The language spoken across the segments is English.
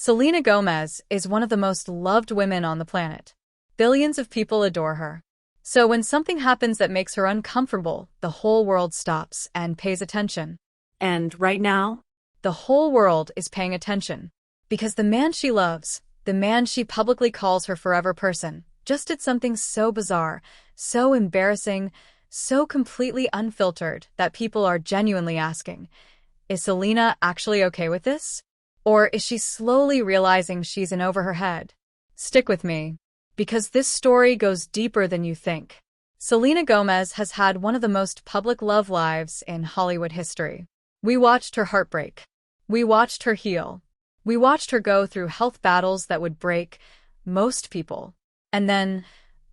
Selena Gomez is one of the most loved women on the planet. Billions of people adore her. So when something happens that makes her uncomfortable, the whole world stops and pays attention. And right now, The whole world is paying attention. Because the man she loves, the man she publicly calls her forever person, just did something so bizarre, so embarrassing, so completely unfiltered that people are genuinely asking, is Selena actually okay with this? Or is she slowly realizing she's in over her head? Stick with me, because this story goes deeper than you think. Selena Gomez has had one of the most public love lives in Hollywood history. We watched her heartbreak. We watched her heal. We watched her go through health battles that would break most people. And then,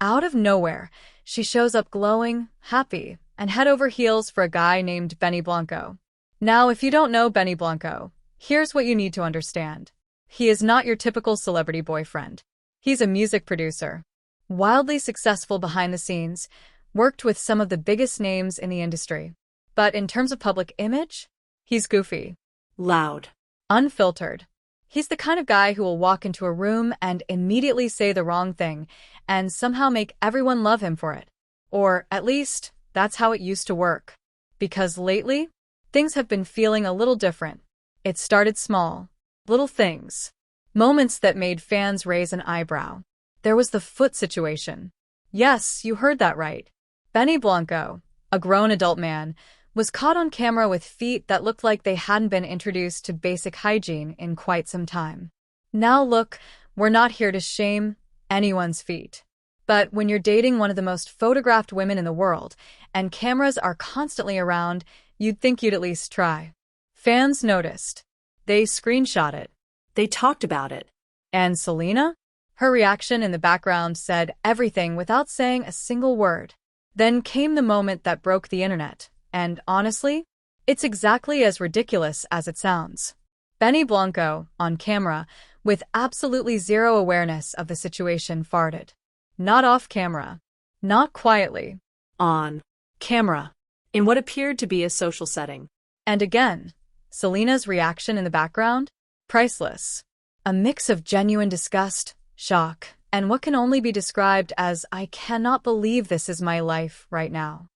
out of nowhere, she shows up glowing, happy, and head over heels for a guy named Benny Blanco. Now, if you don't know Benny Blanco, here's what you need to understand. He is not your typical celebrity boyfriend. He's a music producer, wildly successful behind the scenes, worked with some of the biggest names in the industry. But in terms of public image, he's goofy, loud, unfiltered. He's the kind of guy who will walk into a room and immediately say the wrong thing and somehow make everyone love him for it. Or at least, that's how it used to work. Because lately, things have been feeling a little different. It started small, little things, moments that made fans raise an eyebrow. There was the foot situation. Yes, you heard that right. Benny Blanco, a grown adult man, was caught on camera with feet that looked like they hadn't been introduced to basic hygiene in quite some time. Now look, we're not here to shame anyone's feet. But when you're dating one of the most photographed women in the world, and cameras are constantly around, you'd think you'd at least try. Fans noticed. They screenshot it. they talked about it. And Selena? Her reaction in the background said everything without saying a single word. Then came the moment that broke the internet. And honestly, it's exactly as ridiculous as it sounds. Benny Blanco, on camera, with absolutely zero awareness of the situation, farted. Not off camera. Not quietly. On camera. In what appeared to be a social setting. And again, Selena's reaction in the background? Priceless. A mix of genuine disgust, shock, and what can only be described as "I cannot believe this is my life right now."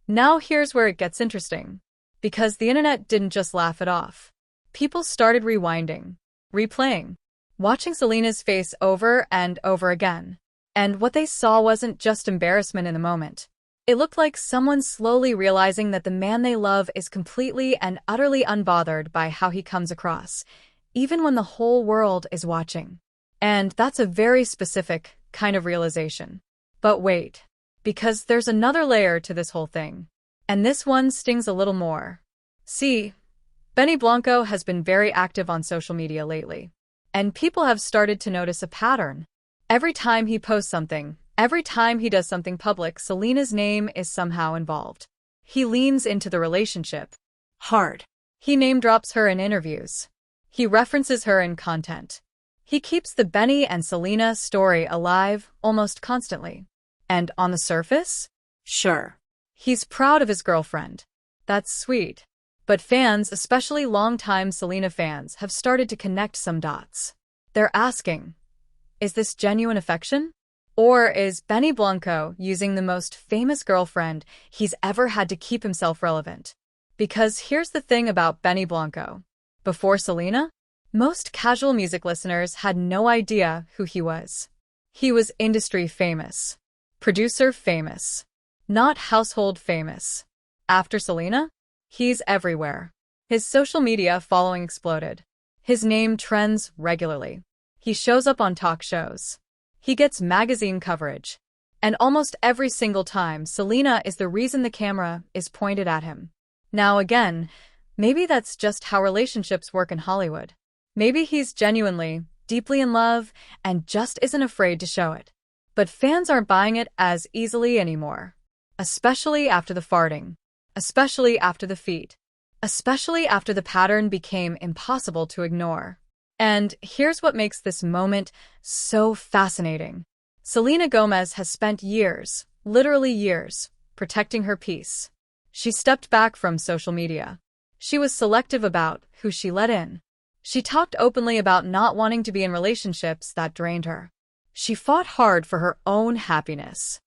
Now here's where it gets interesting. Because the internet didn't just laugh it off. People started rewinding, replaying, watching Selena's face over and over again. And what they saw wasn't just embarrassment in the moment. It looked like someone slowly realizing that the man they love is completely and utterly unbothered by how he comes across, even when the whole world is watching. And that's a very specific kind of realization. But wait, because there's another layer to this whole thing. And this one stings a little more. See, Benny Blanco has been very active on social media lately. And people have started to notice a pattern. Every time he posts something, every time he does something public, Selena's name is somehow involved. He leans into the relationship hard. He name drops her in interviews. He references her in content. He keeps the Benny and Selena story alive almost constantly. And on the surface? Sure. He's proud of his girlfriend. That's sweet. But fans, especially longtime Selena fans, have started to connect some dots. They're asking, is this genuine affection? Or is Benny Blanco using the most famous girlfriend he's ever had to keep himself relevant? Because here's the thing about Benny Blanco. Before Selena, most casual music listeners had no idea who he was. He was industry famous, producer famous, not household famous. After Selena, he's everywhere. His social media following exploded. His name trends regularly. He shows up on talk shows. He gets magazine coverage. And almost every single time, Selena is the reason the camera is pointed at him. Now again, maybe that's just how relationships work in Hollywood. Maybe he's genuinely, deeply in love and just isn't afraid to show it. But fans aren't buying it as easily anymore. Especially after the farting. Especially after the feet. Especially after the pattern became impossible to ignore. And here's what makes this moment so fascinating. Selena Gomez has spent years, literally years, protecting her peace. She stepped back from social media. She was selective about who she let in. She talked openly about not wanting to be in relationships that drained her. She fought hard for her own happiness.